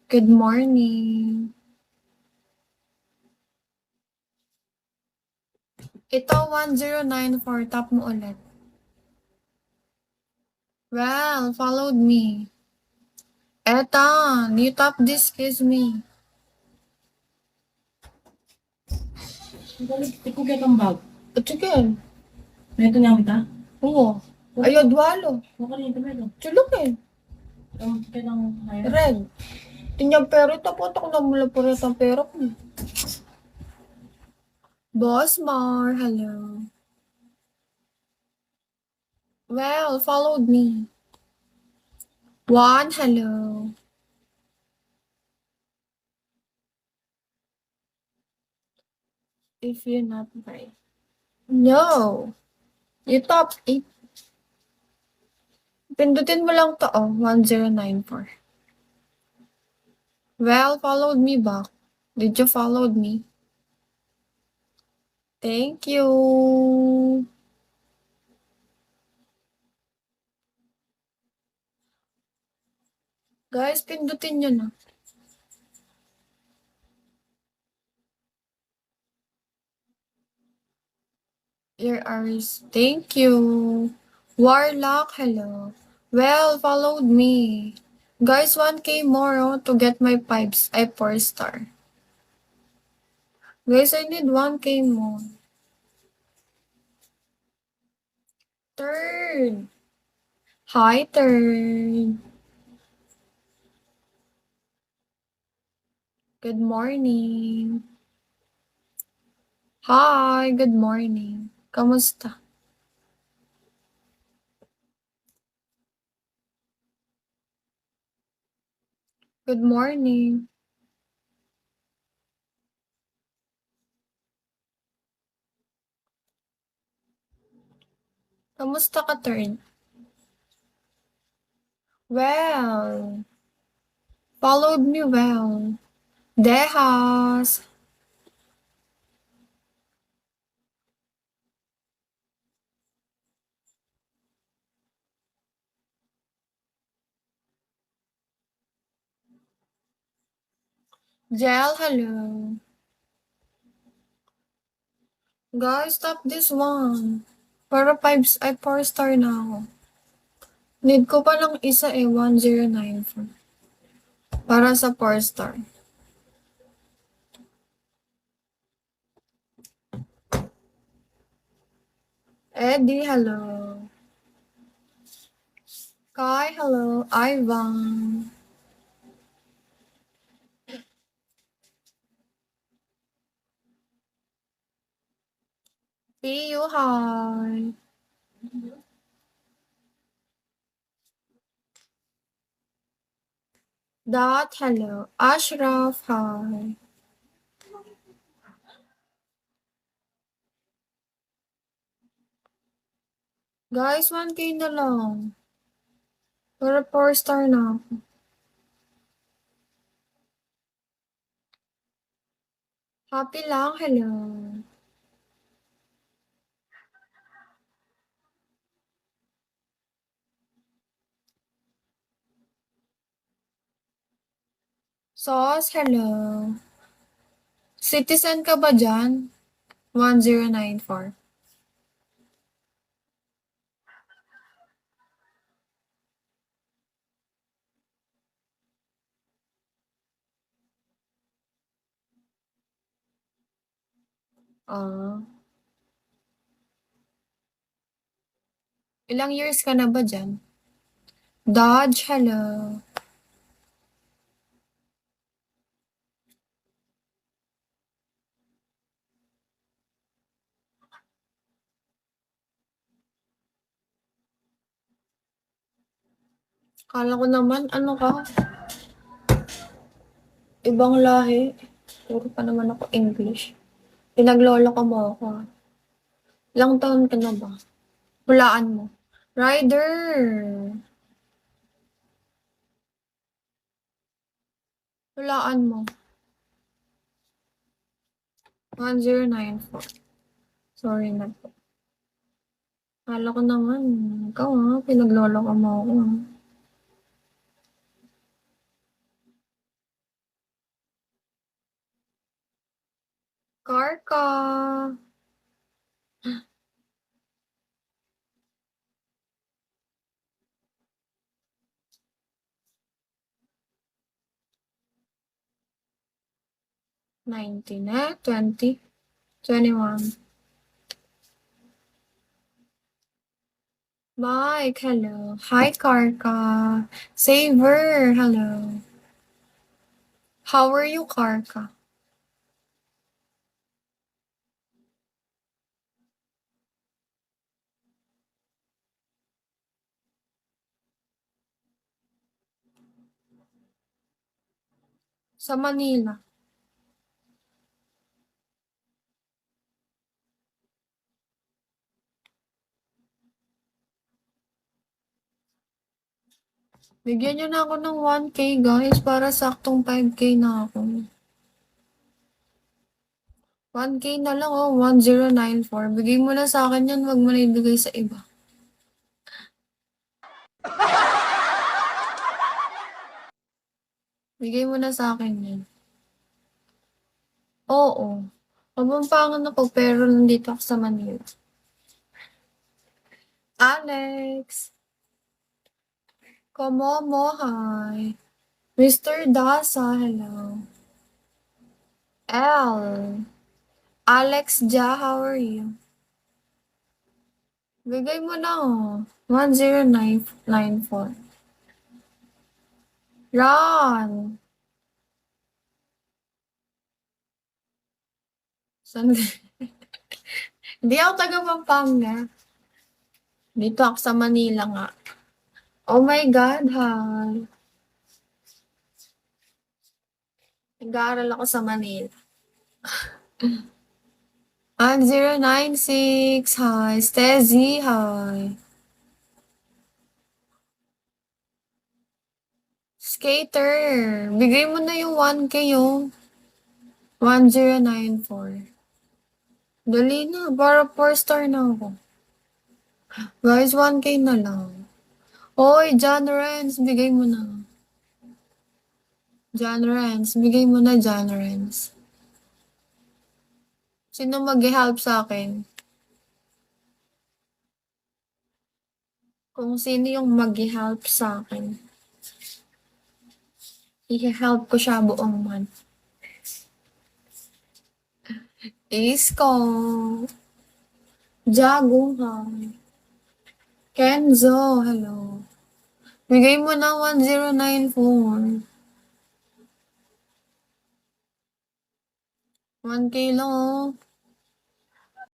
Good morning. Ito, 1094. Tap mo ulit. Well, followed me. Etan, you tap this, kiss me. Ikaw kaya kang bag. Sige. Ito niya kita. Oo. Ayaw, dwalo. Huwag ka rin ito meron. Chulukin. Ang kailang haya. Red. Tinyang pero, tapos ako na mula po rin ang pero ko. Boss Mar, hello. Well, followed me. One, hello. If you're not right. No. You top 8. Pindutin mo lang to, 1094. Well, followed me back. Did you followed me? Thank you. Guys, pindutin nyo na. Your Aris. Thank you. Warlock, hello. Well, followed me. Guys, 1K more to get my pipes. I 4-star. Guys, I need 1K more. Third. Hi, third. Good morning. Hi, good morning. Kamusta? Good morning. Kamusta ka, third? Well, followed me well. Dehas. Gel, hello. Guys, stop this one. Para 4-star na ako. Need ko pa lang isa 1094. Para sa 4-star. Eddie, hello. Kai, hello. Ivan. See you, hi. Dot, hello. Ashraf, hi. Guys, 1K na lang. Para 4-star na ako. Happy lang, hello. Sauce, hello. Citizen ka ba dyan? 1094. Ah. Ilang years ka na ba dyan? Dodge, hello. Kala ko naman, ano ka? Ibang lahi. Puro pa naman ako English. Pinaglolo ka mo ako. Ilang taon ka na ba? Hulaan mo. Rider! Hulaan mo. 1094. Sorry na po. Kala ko naman, ikaw pinaglolo ka mo ako. Karka. $19, 20, 21. Mike, hello. Hi, Karka. Saver, hello. How are you, Karka? Sa Manila. Bigyan niyo na ako ng 1K, guys, para saktong 5K na ako. 1K na lang, oh. 1094. Bigay mo na sa akin yan. Wag mo na ibigay sa iba. Bigay mo na sa akin yan. Oo. Mabampangan ako pero nandito ako sa Manila. Alex. Komomo, hi. Mr. Dasa, hello. L. Alex Ja, how are you? Bigay mo na, oh. 1094. Ron. San? Hindi ako taga Pampanga. Dito ako sa Manila nga. Oh my God, hi. Nag-aaral ako sa Manila. 1096, hi. Stezzy, hi. Skater, bigay mo na yung 1K yung 1094. Dali na, para 4-star na ako. Guys, 1K na lang. Oy, John Renz, bigay mo na. John Renz, bigay mo na, John Renz. Sino mag-help sa akin? Kung sino yung mag-help sa akin. I-help ko siya buong month. Isko. Jaguhan. Kenzo, hello. Bigay mo na 1094. 1K lang, oh.